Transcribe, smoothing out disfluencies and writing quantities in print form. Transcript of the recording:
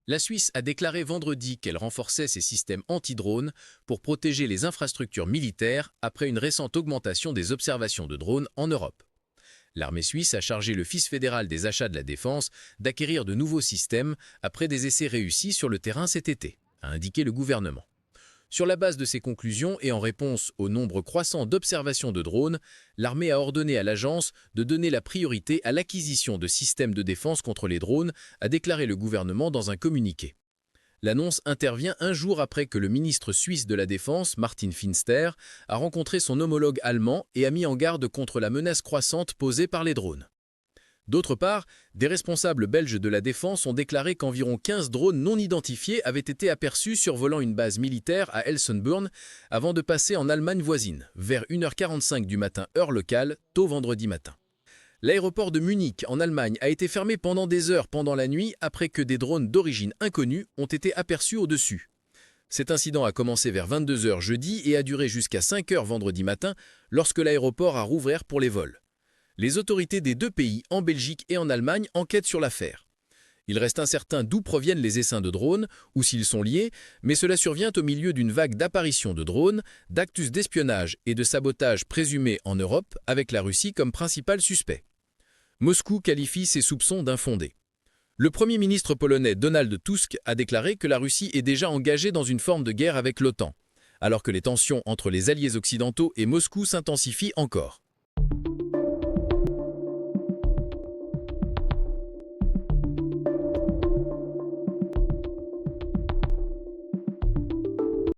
La Suisse a déclaré vendredi qu'elle renforçait ses systèmes anti-drones pour protéger les infrastructures militaires après une récente augmentation des observations de drones en Europe. L'armée suisse a chargé l'Office fédéral des achats de la défense d'acquérir de nouveaux systèmes après des essais réussis sur le terrain cet été, a indiqué le gouvernement. Sur la base de ces conclusions et en réponse au nombre croissant d'observations de drones, l'armée a ordonné à l'agence de donner la priorité à l'acquisition de systèmes de défense contre les drones, a déclaré le gouvernement dans un communiqué. L'annonce intervient un jour après que le ministre suisse de la Défense, Martin Finster, a rencontré son homologue allemand et a mis en garde contre la menace croissante posée par les drones. D'autre part, des responsables belges de la défense ont déclaré qu'environ 15 drones non identifiés avaient été aperçus survolant une base militaire à Elsenburn avant de passer en Allemagne voisine, vers 1h45 du matin heure locale, tôt vendredi matin. L'aéroport de Munich, en Allemagne, a été fermé pendant des heures pendant la nuit après que des drones d'origine inconnue ont été aperçus au-dessus. Cet incident a commencé vers 22 heures jeudi et a duré jusqu'à 5 heures vendredi matin lorsque l'aéroport a rouvert pour les vols. Les autorités des deux pays, en Belgique et en Allemagne, enquêtent sur l'affaire. Il reste incertain d'où proviennent les essaims de drones ou s'ils sont liés, mais cela survient au milieu d'une vague d'apparitions de drones, d'actus d'espionnage et de sabotage présumés en Europe, avec la Russie comme principal suspect. Moscou qualifie ces soupçons d'infondés. Le Premier ministre polonais Donald Tusk a déclaré que la Russie est déjà engagée dans une forme de guerre avec l'OTAN, alors que les tensions entre les alliés occidentaux et Moscou s'intensifient encore.